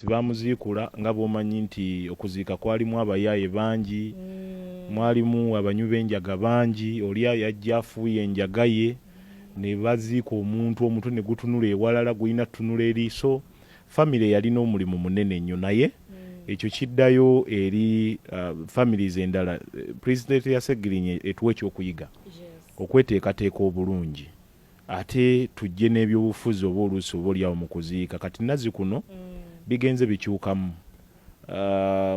Bamuziikula nga bw'omanyi nti okuziika kwalimu abayaaye bangi, mwalimu abanywi b'enjaga bangi, oli yajja afuuye enjaga ye ne baziika omuntu, omutwe ne gutunula ewalala gulina tunula eriiso. Famire yalina omulimu munene nnyo, naye ekyo kiddayo eri families endala. Pulezidenti ya Ssegirinnya etuwa ekyokuyiga okweteekateeka obulungi, ate tujje n'ebyobufuzi oba oluusi oba oliawo mu kuziika. Kati nazi kuno bigenze bikyukamu.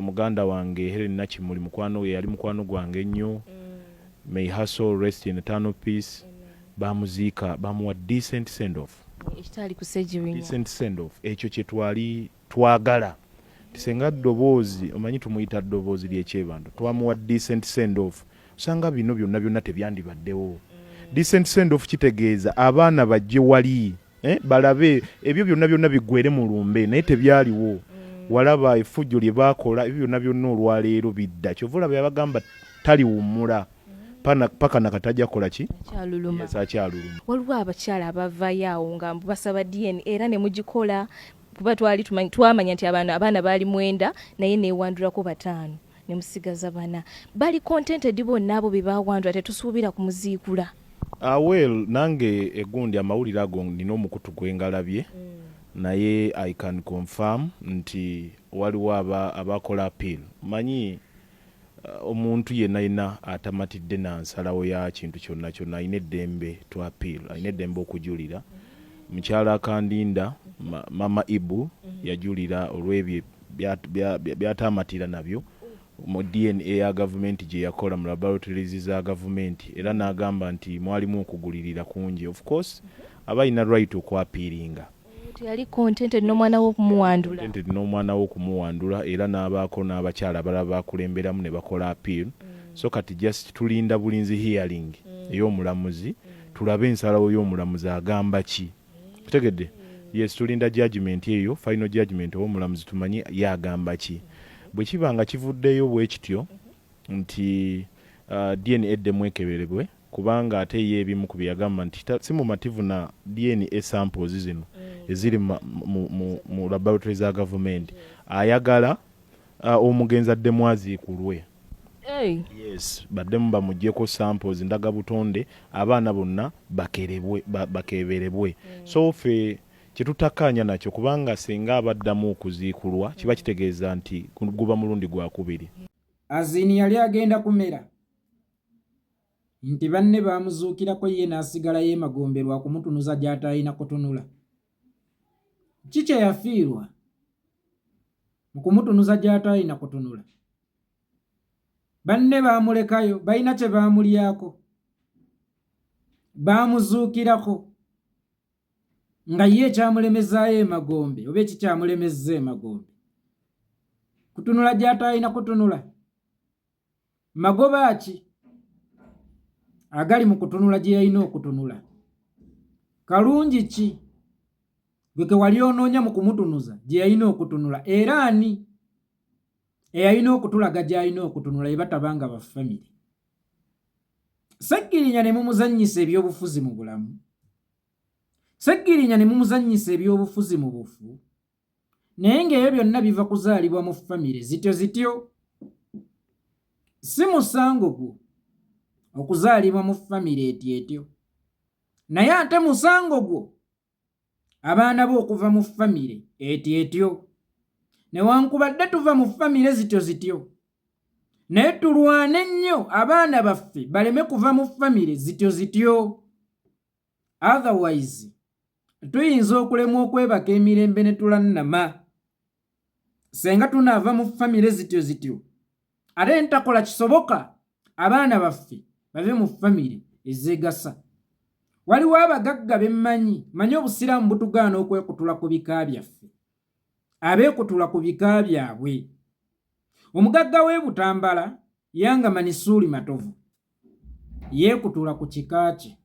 Muganda wange Helen Nakimuli mukwano yali mukwano gwange ennyo. May her soul rest in eternal peace. Bamuziika, bamuwa decent send off. Ekitali ku Ssegirinnya. Decent send off. Ekyo kye twali twagala. Tisenga ddoboozi, omanyi tumuyita ddoboozi ly'ekyebantu. Twamuwa decent send off. Osanga bino byonna tebyandibaddewo. Decent send off kitegeeza abaana bajje wali. Balabe ebyo byonna biggwere mu lumbe naye tebyaliwo. Walaba effujjo lye baakola ebyo byonna olwaleero bidda. Kyovula bye bagamba taliwummula paka nakatajja kola ki? Akyaluluma. Yes, akyaluluma. Waliwo abakyala abavaayo awo nga basaba DNA era ne mugikola kuba twamanya nti abaana baali 9 naye neewandulako 5 ne musigaza 4. Bali contented bonna abo be baawandula, tetusuubira kumuziikula. Well, nange egundi amawulire ago nina omukutu gwengalabye. Naye I can confirm nti waliwo abakola appeal. Manyi omuntu yenna atamatidde na nsalawo ya kintu kyonna ayina eddembe to appeal, ayina eddembe okujulira. Mukyala Kandinda, Mama Ibu yajulira olw'ebyo byatamatira nabyo mu DNA ya gavumenti gye yakola mu laboratories za gavumenti, era n'agamba nti mwalimu okugulirira kungi. Of course abayina right okwapiiringa. Yali contented n'omwana w'okumuwandula. Contented n'omwana w'okumuwandula era n'abaako n'abakyala abalala bakulemberamu ne bakola appeal. So kati just tulinda bulinzi hearing ey'omulamuzi, tulabe ensalawo y'omulamuzi agamba ki. Kutegedde? Yes, tulinda judgment eyo, final judgment w'omulamuzi tumanyi yagamba ki. Bwe kibanga kivuddeyo bwe kityo nti DNA eddemu ekeberebwe, kubanga ate ye ebimu ku byagamba nti si mumativu na DNA samples zino eziri mu laboratory za gavumenti. Ayagala omugenzi addemu aziikulwe. Yes, baddemu bamuggyeko samples ndaga butonde, abaana bonna bakeberebwe. So ffe kyetutakkaanya nakyo kubanga singa abaddamu okuziikulwa kiba kitegeeza nti guba mulundi gwa kubiri. Azini yali agenda kumera nti banne bamuzuukirako ye n'asigala yeemagomberwa kumutunuza gy'atalina kutunula. Ki kye yafiirwa mu kumutunuza gy'atalina kutunula? Banne baamulekayo, balina kye baamulyako, baamuzuukirako nga ye ekyamulemezaayo emagombe oba ekikyamulemezza emagombe kutunula gy'atalina kutunula. Magoba ki agali mu kutunula gye yalina okutunula? Kalungi ki gwe ke wali onoonya mu kumutunuza gye yalina okutunula? Era ani eyalina okutulaga gy'alina okutunula eba tabanga ba famire? Ssegirinnya ne mumuzannyisa ebyobufuzi mu bulamu, Ssegirinnya ne mumuzannyisa ebyobufuzi mu bufu, naye ng'ebyo byonna biva kuzaalibwa mu famire zityo. Si musango gwo okuzaalibwa mu famire etyo, naye ate musango gwo abaana bo okuva mu famire etyo. Newankubadde tuva mu famire zityo, naye tulwane nnyo abaana baffe baleme kuva mu famire zityo. Otherwise tuyinza okulemwa okwebaka emirembe ne tulannama. Senga tunaava mu famire zityo, ate ntakola kisoboka abaana baffe bave mu famire ezeegasa. Waliwo abagagga bemmanyi, manyi obusiraamu butugaana okwekutula ku bika byaffe, abeekutula ku bika byabwe. Omugagga w'e Butambala Yanga Manisuuli Matovu yeekutula ku kika kye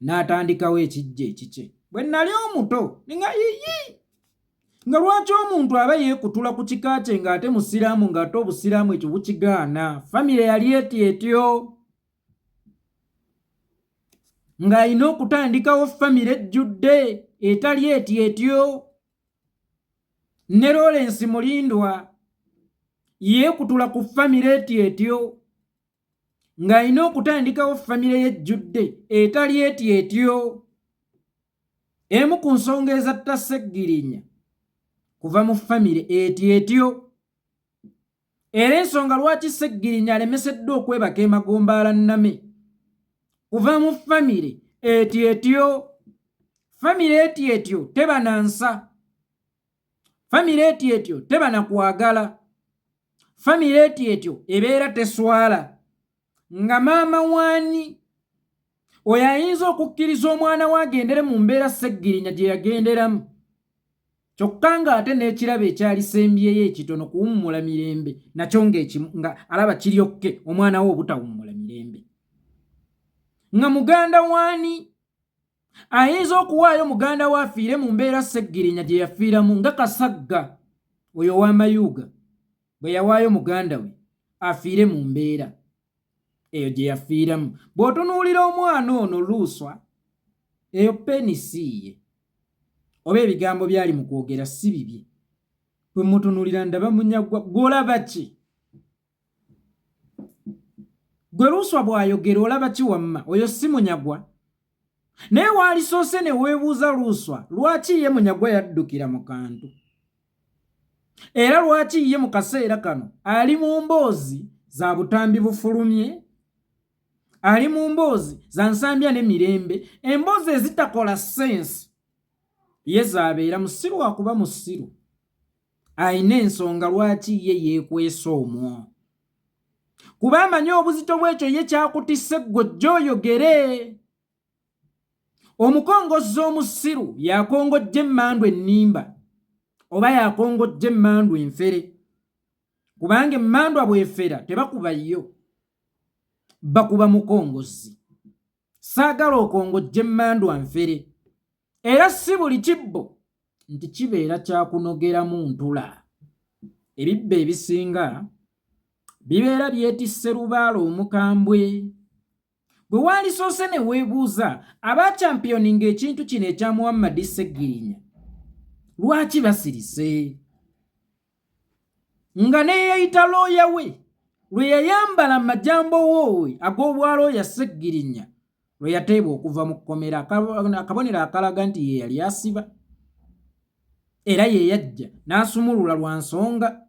n'atandikawo ekijja ekikye. Bwe nali omuto nga yiyi nga lwaki omuntu aba yeekutula ku kika kye ng'ate musiraamu ng'ate obusiraamu ekyo bukigaana? Famire yali etyo ng'alina okutandikawo famire ejjudde etali etyo. ne Lawrence Mulindwa yeekutula ku famire etyo ng'alina okutandikawo famire yejjudde etali etyo. Emu ku nsonga ezatta Sseggirinya kuva mu famire etyo. Era ensonga lwaki Sseggirinya alemeseddwa okwebaka Magombaala Nname kuva mu famire etyo. Famire etyo teba na nsa, famire etyo teba na kwagala, famire etyo ebeera teswala. Nga maama waani oyo ayinza okukkiriza omwana we agendere mu mbeera Sseggirinya gye yagenderamu, kyokka ng'ate n'ekirabo ekyalisembyeyo ekitono kuwummula mirembe nakyo nga alaba kiryokke omwana we obutawummula mirembe. Nga muganda waani ayinza okuwaayo muganda we afiire mu mbeera Sseggirinya gye yafiiramu, nga Kasagga oyo ow'Amayuuga bwe yawaayo muganda we afiire mu mbeera eyo gye yafiiramu. Bw'otunuulira omwana ono Luuswa, eyo penisiiye oba ebigambo byali mu kwogera si bibye. Bwe mutunuulira ndaba Munyagwa, gw'olaba ki? Gwe Luuswa bw'ayogera olaba ki wamma? Oyo si Munyagwa. Naye waalisoose ne weebuuza Luuswa lwaki ye Munyagwa yaddukira mu kantu, era lwaki ye mu kaseera kano ali mu mboozi za butambi bufulumye, ali mu mboozi za nsambya n'emirembe, emboozi ezitakola sensi. Ye zaabeera musiru wakuba musiru, ayina ensonga lwaki ye yeekwesa omwo. Kuba amanyi obuzito bw'ekyo ye kyakutisse ggwe gy'oyogere. Omukongozzi omusiru yakongojja emmandu ennimba oba yakongojja emmandu enfere, kubanga emmandwa bw'efera tebakuba yo, bakuba mukongozzi. Saagala okongojja emmandwa nfere. Era si buli kibbo nti kibeera kyakunogeramu ntula. Ebibbo ebisinga bibeera byetisse lubaalo omukambwe. Bwe waalisoose ne weebuuza abakyampioninga ekintu kino ekya Muhammad Sseggirinya lwaki basirise? Nga neeyayita looya we lwe yayambala majambo woowe ag'obwalooya Sseggirinya lwe yateebwa okuva mu kkomera, akabonero akalaga nti ye yali asiba, era ye yajja n'asumulula lwa nsonga.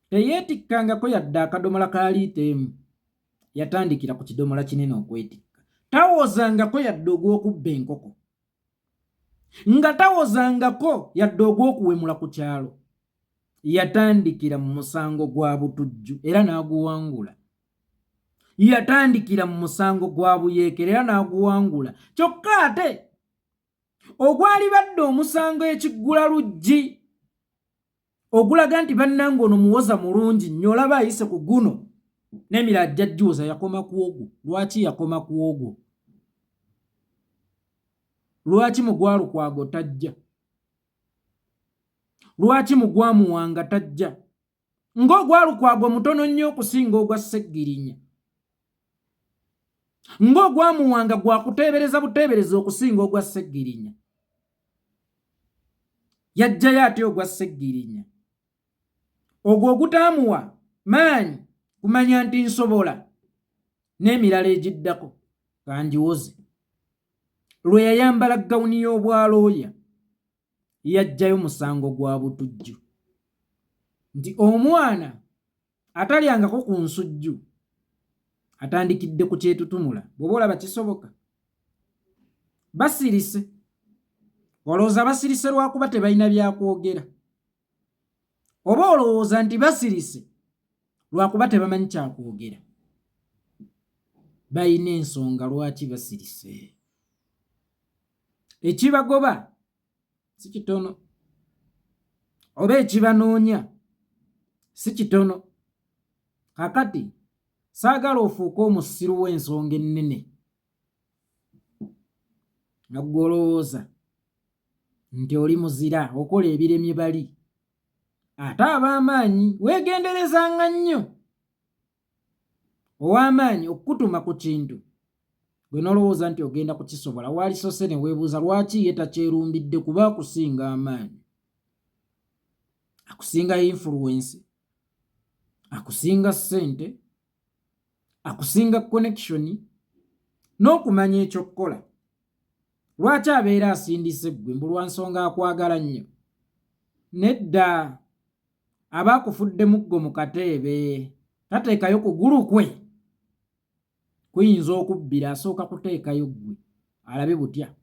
Teyeetikkangako yadde akadomola ka liita emu, yatandikira ku kidomola kinene okwetikka. Tawoozangako yadde ogw'okubba enkoko, nga tawoozangako yadde ogw'okuwemula ku kyalo. Yatandikira mu musango gwa butujju era n'aguwangula. Yatandikira mu musango gwa buyeekera era n'aguwangula. Kyokka ate ogwali badde omusango ekiggula luggi ogulaga nti bannange ono muwoza mulungi nnyo, olaba ayise ku guno n'emirala jjajjuuza, yakoma ku ogwo. Lwaki yakoma ku ogwo? Lwaki mugwalukwago tajja? Lwaki mugwamuwanga tajja? Ng'ogwalukwago mutono nnyo okusinga ogwa Sseggirinya, ng'ogwamuwanga gwakuteebereza buteebereza okusinga ogwa Sseggirinya. Yajjayo ate ogwa Sseggirinya ogwo ogutaamuwa maanyi kumanya nti nsobola n'emirala egiddako kanjiwoze. Lwe yayambala gawuni y'obwalooya yajjayo musango gwa butujju, nti omwana atalyangako ku nsujju atandikidde ku kyetutumula. Bw'oba olaba kisoboka? Basirise. Olowooza basirise lwakuba tebalina byakwogera? Oba olowooza nti basirise lwakuba tebamanyi kyakwogera? Balina ensonga lwaki basirise. Ekibagoba si kitono, oba ekibanoonya si kitono. Kakati saagala ofuuke omusiru w'ensonga ennene nga ggwe olowooza nti oli muzira okola ebiremye bali. Ate ab'amaanyi weegenderezanga nnyo. Ow'amaanyi okutuma ku kintu gwe nolowooza nti ogenda kukisobola, waalisoose ne weebuuza lwaki ye takyerumbidde kuba akusinga amaanyi. akusinga influence, akusinga ssente, akusinga connection n'okumanya ekyokukola. Lwaki abeera asindise ggwe mbu lwa nsonga akwagala nnyo? Nedda, aba akufudde muggo mu kateebe, tateekayo kugulu kwe. Kuyinza okubbira, asooka kuteekayo ggwe alabe butya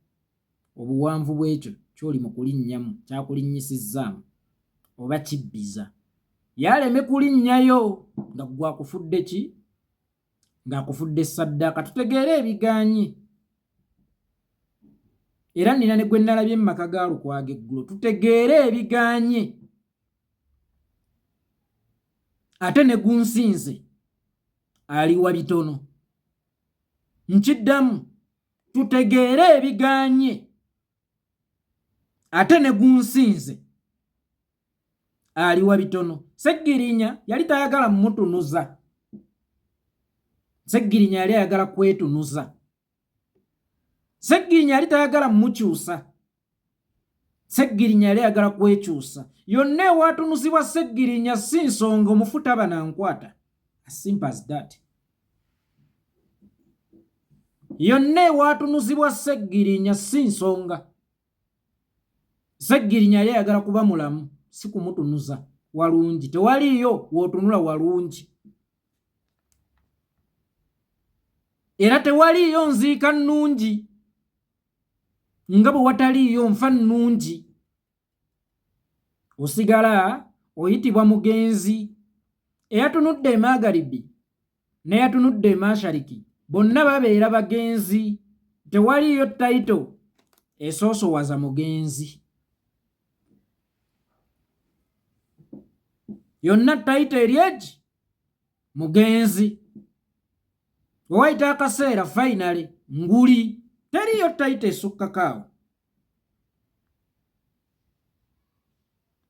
obuwanvu bw'ekyo ky'oli mu kulinnyamu, kyakulinnyisizzaamu, oba kibbiza. Yaleme kulinnyayo nga ggwe akufudde ki? Ng'akufudde saddaaka. Tutegeere ebiganye. Era nina ne gwe nalabye mu maka ga Lukwago eggulo. Tutegeere ebiganye. Ate ne gunsinze aliwa bitono. Nkiddamu, tutegeere ebiganye. Ate ne gunsinze aliwa bitono. Seggirinya yali tayagala mmutunuza. Seggirinya yali ayagala kwetunuza. Seggirinya yali tayagala mmukyusa. Seggirinya yali ayagala kwekyusa. Yonna ewatunuzibwa Seggirinya si nsonga omufuta banankwata. As simple as that. Yonna ewatunuzibwa Seggirinya si nsonga. Seggirinya yali ayagala kuba mulamu, si kumutunuza walungi. Tewaliyo w'otunula walungi. Era tewaliyo nziika nnungi nga bwe wataliyo nfa nnungi. Osigala oyitibwa mugenzi. Eyatunudde emagaribi n'eyatunudde emashariki bonna babeera bagenzi. Tewaliyo tayito esoosowaza mugenzi. Yonna tayito eryegi mugenzi. Wayita akaseera finally nguli. Teriyo tayito esukkakaawo.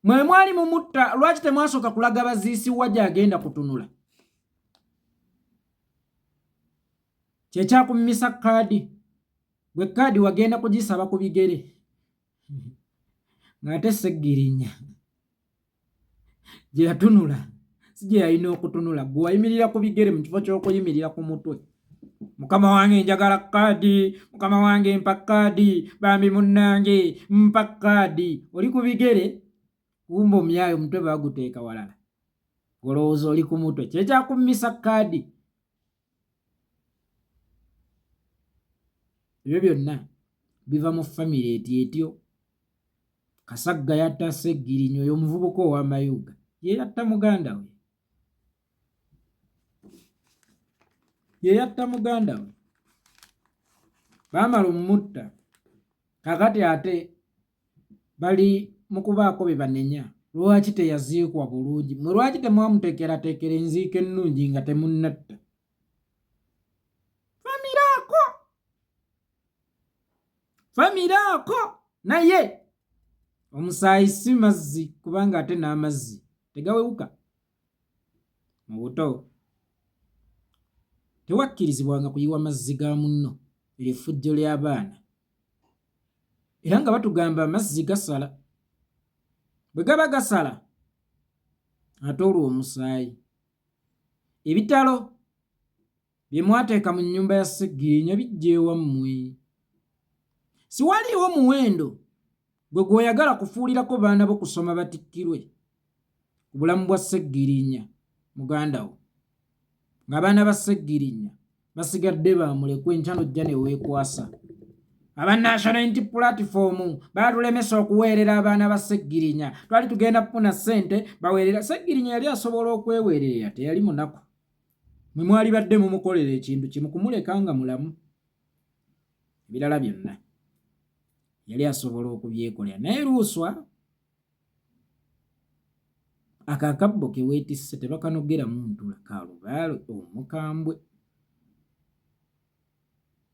Mwe mwali mumutta, lwaki temwasooka kulaga baziisiwa gy'agenda kutunula? Kyekyakummisa kaadi. Gwe kaadi wagenda kugisaba ku bigere. Ng'ate Seggirinya gye yatunula si gye yalina okutunula. Gwe wayimirira ku bigere mu kifo ky'okuyimirira ku mutwe. Mukama wange njagala kaadi, mukama wange mpa kaadi, bambi munnange mpa kaadi. Oli ku bigere, kumba omyayo omutwe baguteeka walala. Olowooza oli ku mutwe. Kyekyakummisa kaadi. Ebyo byonna biva mu famire etyo. Kasagga yatta Seggirinya, oyo omuvubuka ow'amayuga. Ye yatta muganda we. Ye yatta muganda we. Baamala omutta. Kakati ate bali mu kubaako be banenya. Lwaki teyaziikwa bulungi? Mwe lwaki temwamuteekerateekera enziika ennungi nga temunnatta? Famiraako naye omusaayi si mazzi, kubanga ate n'amazzi tegawewuka. Mu buto tewakkirizibwanga kuyiwa mazzi ga munno, effujjo ly'abaana. Era nga batugamba amazzi gasala. Bwe gaba gasala ate olwo omusaayi. Ebitalo bye mwateeka mu nnyumba ya Seggirinya bijja ewammwe. Siwaliiwo muwendo gwe gw'oyagala kufuulirako baana bo kusoma batikkirwe ku bulamu bwa Seggirinya muganda wo, ng'abaana ba Seggirinya basigadde bamulekwa enkya n'ojja ne weekwasa. Aba National Unity Platform baatulemesa okuweerera abaana ba Seggirinya. Twali tugenda kufuna ssente baweerera. Seggirinya yali asobola okweweerera, teyali munaku. Mwe mwali badde mumukolera ekintu kimu, kumuleka nga mulamu. Ebirala byonna yali asobola okubyekolera. Naye luuswa akakabbo ke weetisse tebakanogeramu ntula. Kalubaalo omukambwe.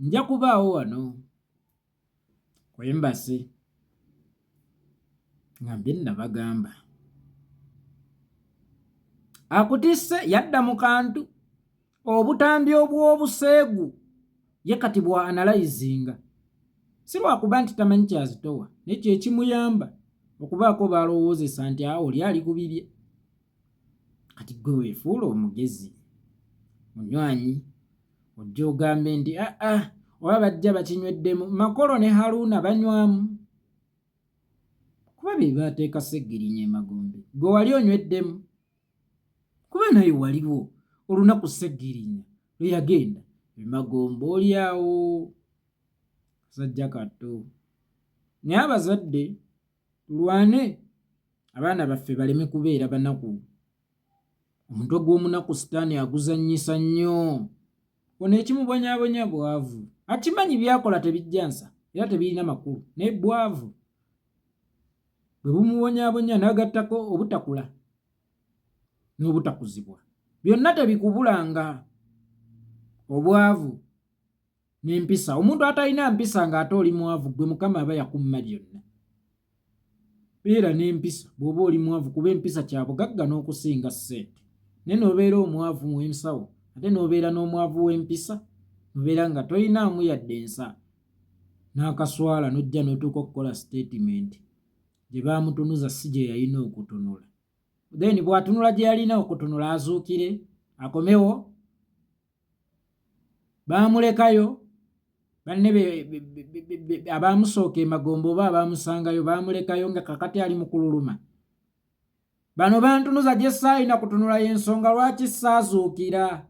Nja kubaawo wano kwembase nga mbye nabagamba. Akutisse yadda mu kantu obutambi obw'obuseegu ye kati bwa analyzinga. Si lwakuba nti tamanyi kyazitowa, naye kye kimuyamba okubaako balowoozesa nti awo oli ali ku bibye. Kati gwe weefuula omugezi munywanyi ojja ogambe nti oba bajja bakinyweddemu. Makolo ne Haruna banywamu kuba be baateeka Sseggirinya Emagombe. Gwe wali onyweddemu kuba naye waliwo olunaku Sseggirinya lwe yagenda Emagombe oli awo sajja katto. Naye abazadde tulwane abaana baffe baleme kubeera banaku. Omuntu ogw'omunaku sitaani aguzannyisa nnyo. Ono ekimubonyaabonya bwavu. Akimanyi byakola tebijja nsa era tebirina makulu naye bwavu. Bwe bumubonyaabonya n'agattako obutakula n'obutakuzibwa. Byonna tebikubulanga obwavu n'empisa. Omuntu atalina mpisa ng'ate oli mwavu, gwe Mukama aba yakumma byonna. Beera n'empisa bw'oba oli mwavu kuba empisa kya bugagga n'okusinga ssente. Naye n'obeera omwavu w'ensawo ate n'obeera n'omwavu w'empisa nobeera nga tolinaamu yadde ensa n'akaswala n'ojja n'otuuka okukola statement gye baamutunuza si gye yalina okutunula. Then bw'atunula gye yalina okutunula azuukire akomewo, baamulekayo banne abaamusooka Emagombe oba abaamusangayo baamulekayo nga kakati ali mu kululuma. Bano bantunuza gye saalina kutunula y'ensonga lwaki saazuukira.